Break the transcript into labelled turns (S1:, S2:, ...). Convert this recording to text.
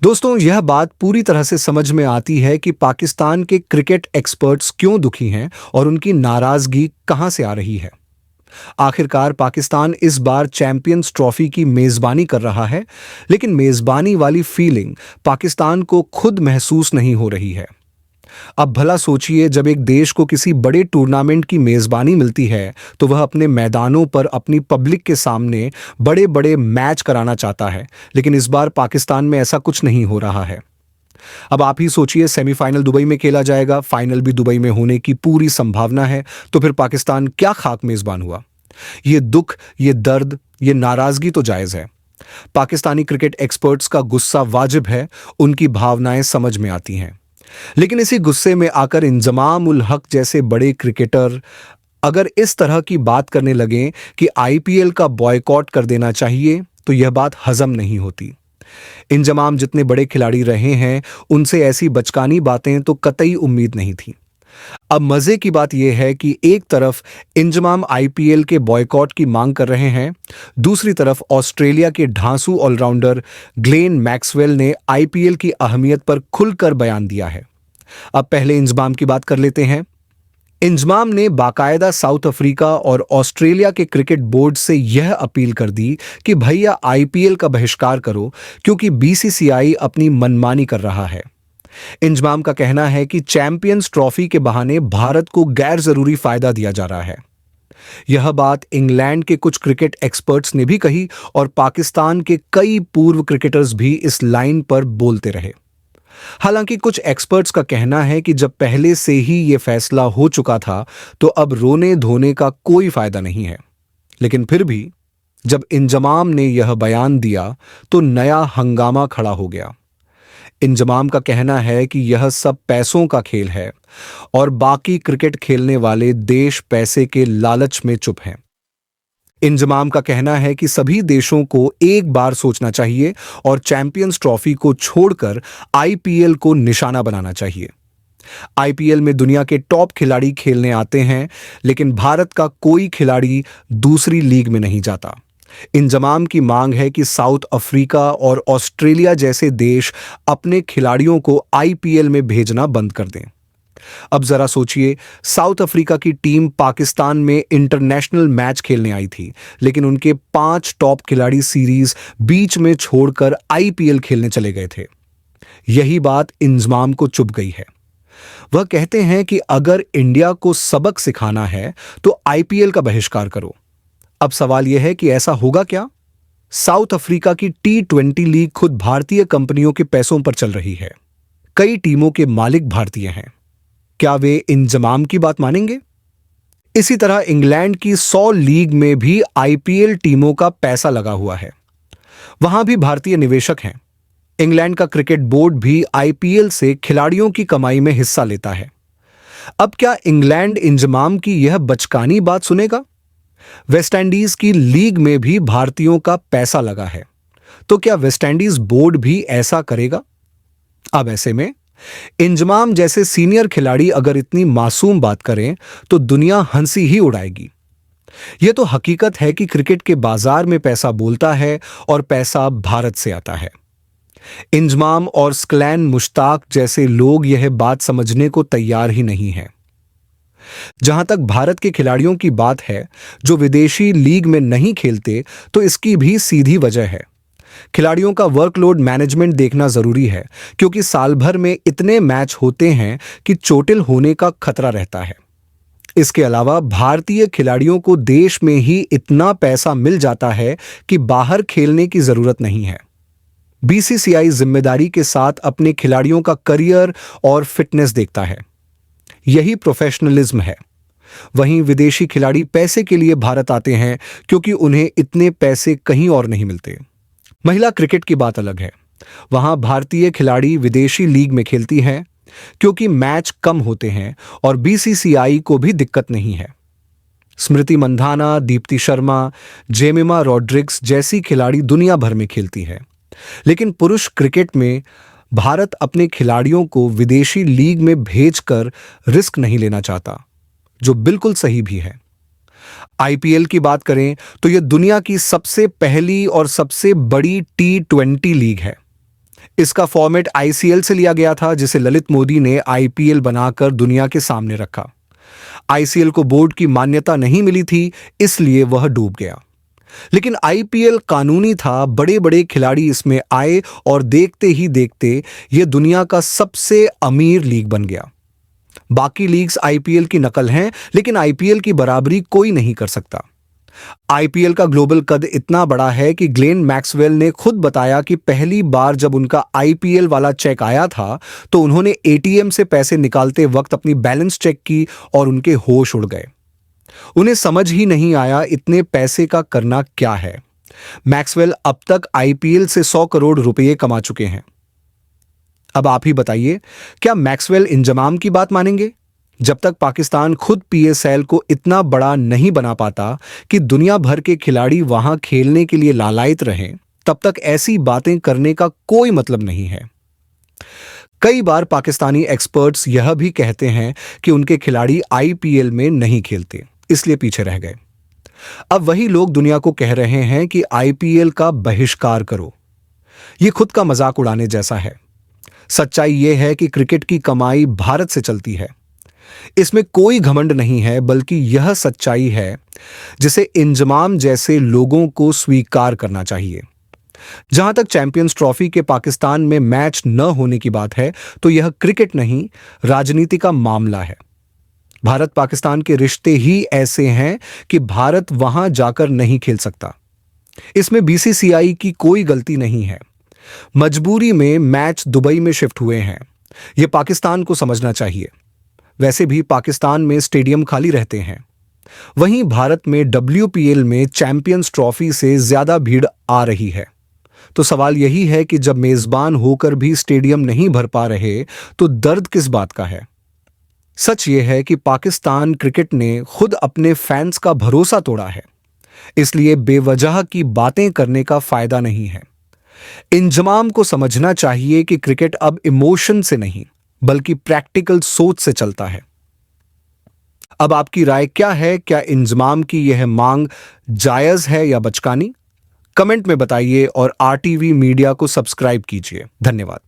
S1: दोस्तों, यह बात पूरी तरह से समझ में आती है कि पाकिस्तान के क्रिकेट एक्सपर्ट्स क्यों दुखी हैं और उनकी नाराजगी कहां से आ रही है। आखिरकार पाकिस्तान इस बार चैंपियंस ट्रॉफी की मेजबानी कर रहा है, लेकिन मेजबानी वाली फीलिंग पाकिस्तान को खुद महसूस नहीं हो रही है। अब भला सोचिए, जब एक देश को किसी बड़े टूर्नामेंट की मेजबानी मिलती है, तो वह अपने मैदानों पर अपनी पब्लिक के सामने बड़े बड़े मैच कराना चाहता है, लेकिन इस बार पाकिस्तान में ऐसा कुछ नहीं हो रहा है। अब आप ही सोचिए, सेमीफाइनल दुबई में खेला जाएगा, फाइनल भी दुबई में होने की पूरी संभावना है, तो फिर पाकिस्तान क्या खाक मेजबान हुआ। ये दुख, ये दर्द, ये नाराजगी तो जायज है। पाकिस्तानी क्रिकेट एक्सपर्ट्स का गुस्सा वाजिब है, उनकी भावनाएं समझ में आती हैं। लेकिन इसी गुस्से में आकर इंजमाम उल हक जैसे बड़े क्रिकेटर अगर इस तरह की बात करने लगें कि आईपीएल का बॉयकॉट कर देना चाहिए, तो यह बात हजम नहीं होती। इंजमाम जितने बड़े खिलाड़ी रहे हैं, उनसे ऐसी बचकानी बातें तो कतई उम्मीद नहीं थी। अब मजे की बात यह है कि एक तरफ इंजमाम आईपीएल के बॉयकॉट की मांग कर रहे हैं, दूसरी तरफ ऑस्ट्रेलिया के ढांसू ऑलराउंडर ग्लेन मैक्सवेल ने आईपीएल की अहमियत पर खुलकर बयान दिया है। अब पहले इंजमाम की बात कर लेते हैं। इंजमाम ने बाकायदा साउथ अफ्रीका और ऑस्ट्रेलिया के क्रिकेट बोर्ड से यह अपील कर दी कि भैया आईपीएल का बहिष्कार करो, क्योंकि बीसीसीआई अपनी मनमानी कर रहा है। इंजमाम का कहना है कि चैंपियंस ट्रॉफी के बहाने भारत को गैर जरूरी फायदा दिया जा रहा है। यह बात इंग्लैंड के कुछ क्रिकेट एक्सपर्ट्स ने भी कही और पाकिस्तान के कई पूर्व क्रिकेटर्स भी इस लाइन पर बोलते रहे। हालांकि कुछ एक्सपर्ट्स का कहना है कि जब पहले से ही यह फैसला हो चुका था, तो अब रोने धोने का कोई फायदा नहीं है। लेकिन फिर भी जब इंजमाम ने यह बयान दिया, तो नया हंगामा खड़ा हो गया। इंजमाम का कहना है कि यह सब पैसों का खेल है और बाकी क्रिकेट खेलने वाले देश पैसे के लालच में चुप हैं। इंजमाम का कहना है कि सभी देशों को एक बार सोचना चाहिए और चैंपियंस ट्रॉफी को छोड़कर आईपीएल को निशाना बनाना चाहिए। आईपीएल में दुनिया के टॉप खिलाड़ी खेलने आते हैं, लेकिन भारत का कोई खिलाड़ी दूसरी लीग में नहीं जाता। इंजमाम की मांग है कि साउथ अफ्रीका और ऑस्ट्रेलिया जैसे देश अपने खिलाड़ियों को आईपीएल में भेजना बंद कर दें। अब जरा सोचिए, साउथ अफ्रीका की टीम पाकिस्तान में इंटरनेशनल मैच खेलने आई थी, लेकिन उनके 5 टॉप खिलाड़ी सीरीज बीच में छोड़कर आईपीएल खेलने चले गए थे। यही बात इंजमाम को चुभ गई है। वह कहते हैं कि अगर इंडिया को सबक सिखाना है, तो आईपीएल का बहिष्कार करो। अब सवाल यह है कि ऐसा होगा क्या? साउथ अफ्रीका की T20 लीग खुद भारतीय कंपनियों के पैसों पर चल रही है। कई टीमों के मालिक भारतीय हैं। क्या वे इंजमाम की बात मानेंगे? इसी तरह इंग्लैंड की 100 लीग में भी आईपीएल टीमों का पैसा लगा हुआ है। वहां भी भारतीय निवेशक हैं। इंग्लैंड का क्रिकेट बोर्ड भी आईपीएल से खिलाड़ियों की कमाई में हिस्सा लेता है। अब क्या इंग्लैंड इंजमाम की यह बचकानी बात सुनेगा? वेस्टइंडीज की लीग में भी भारतीयों का पैसा लगा है, तो क्या वेस्टइंडीज बोर्ड भी ऐसा करेगा? अब ऐसे में इंजमाम जैसे सीनियर खिलाड़ी अगर इतनी मासूम बात करें, तो दुनिया हंसी ही उड़ाएगी। यह तो हकीकत है कि क्रिकेट के बाजार में पैसा बोलता है और पैसा भारत से आता है। इंजमाम और स्क्लैन मुश्ताक जैसे लोग यह बात समझने को तैयार ही नहीं हैं। जहां तक भारत के खिलाड़ियों की बात है, जो विदेशी लीग में नहीं खेलते, तो इसकी भी सीधी वजह है। खिलाड़ियों का वर्कलोड मैनेजमेंट देखना जरूरी है, क्योंकि साल भर में इतने मैच होते हैं कि चोटिल होने का खतरा रहता है। इसके अलावा भारतीय खिलाड़ियों को देश में ही इतना पैसा मिल जाता है कि बाहर खेलने की जरूरत नहीं है। बीसीसीआई जिम्मेदारी के साथ अपने खिलाड़ियों का करियर और फिटनेस देखता है। यही प्रोफेशनलिज्म है। वहीं विदेशी खिलाड़ी पैसे के लिए भारत आते हैं, क्योंकि उन्हें इतने पैसे कहीं और नहीं मिलते। महिला क्रिकेट की बात अलग है। वहां भारतीय खिलाड़ी विदेशी लीग में खेलती हैं, क्योंकि मैच कम होते हैं और बीसीसीआई को भी दिक्कत नहीं है। स्मृति मंधाना, दीप्ति शर्मा, जेमिमा रॉड्रिग्स जैसी खिलाड़ी दुनिया भर में खेलती है। लेकिन पुरुष क्रिकेट में भारत अपने खिलाड़ियों को विदेशी लीग में भेजकर रिस्क नहीं लेना चाहता, जो बिल्कुल सही भी है। आईपीएल की बात करें तो यह दुनिया की सबसे पहली और सबसे बड़ी T20 लीग है। इसका फॉर्मेट आईसीएल से लिया गया था, जिसे ललित मोदी ने आईपीएल बनाकर दुनिया के सामने रखा। आईसीएल को बोर्ड की मान्यता नहीं मिली थी, इसलिए वह डूब गया। लेकिन आईपीएल कानूनी था, बड़े बड़े खिलाड़ी इसमें आए और देखते ही देखते यह दुनिया का सबसे अमीर लीग बन गया। बाकी लीग्स आईपीएल की नकल हैं, लेकिन आईपीएल की बराबरी कोई नहीं कर सकता। आईपीएल का ग्लोबल कद इतना बड़ा है कि ग्लेन मैक्सवेल ने खुद बताया कि पहली बार जब उनका आईपीएल वाला चेक आया था तो उन्होंने एटीएम से पैसे निकालते वक्त अपनी बैलेंस चेक की और उनके होश उड़ गए। उन्हें समझ ही नहीं आया इतने पैसे का करना क्या है। मैक्सवेल अब तक आईपीएल से 100 करोड़ रुपए कमा चुके हैं। अब आप ही बताइए, क्या मैक्सवेल इंजमाम की बात मानेंगे? जब तक पाकिस्तान खुद पीएसएल को इतना बड़ा नहीं बना पाता कि दुनिया भर के खिलाड़ी वहां खेलने के लिए लालायित रहें, तब तक ऐसी बातें करने का कोई मतलब नहीं है। कई बार पाकिस्तानी एक्सपर्ट्स यह भी कहते हैं कि उनके खिलाड़ी आईपीएल में नहीं खेलते, इसलिए पीछे रह गए। अब वही लोग दुनिया को कह रहे हैं कि आईपीएल का बहिष्कार करो। यह खुद का मजाक उड़ाने जैसा है। सच्चाई यह है कि क्रिकेट की कमाई भारत से चलती है। इसमें कोई घमंड नहीं है, बल्कि यह सच्चाई है जिसे इंजमाम जैसे लोगों को स्वीकार करना चाहिए। जहां तक चैंपियंस ट्रॉफी के पाकिस्तान में मैच न होने की बात है, तो यह क्रिकेट नहीं, राजनीति का मामला है। भारत पाकिस्तान के रिश्ते ही ऐसे हैं कि भारत वहां जाकर नहीं खेल सकता। इसमें बीसीसीआई की कोई गलती नहीं है। मजबूरी में मैच दुबई में शिफ्ट हुए हैं, यह पाकिस्तान को समझना चाहिए। वैसे भी पाकिस्तान में स्टेडियम खाली रहते हैं। वहीं भारत में डब्ल्यूपीएल में चैंपियंस ट्रॉफी से ज्यादा भीड़ आ रही है। तो सवाल यही है कि जब मेजबान होकर भी स्टेडियम नहीं भर पा रहे, तो दर्द किस बात का है? सच यह है कि पाकिस्तान क्रिकेट ने खुद अपने फैंस का भरोसा तोड़ा है, इसलिए बेवजह की बातें करने का फायदा नहीं है। इंजमाम को समझना चाहिए कि क्रिकेट अब इमोशन से नहीं, बल्कि प्रैक्टिकल सोच से चलता है। अब आपकी राय क्या है? क्या इंजमाम की यह मांग जायज है या बचकानी? कमेंट में बताइए और आरटीवी मीडिया को सब्सक्राइब कीजिए। धन्यवाद।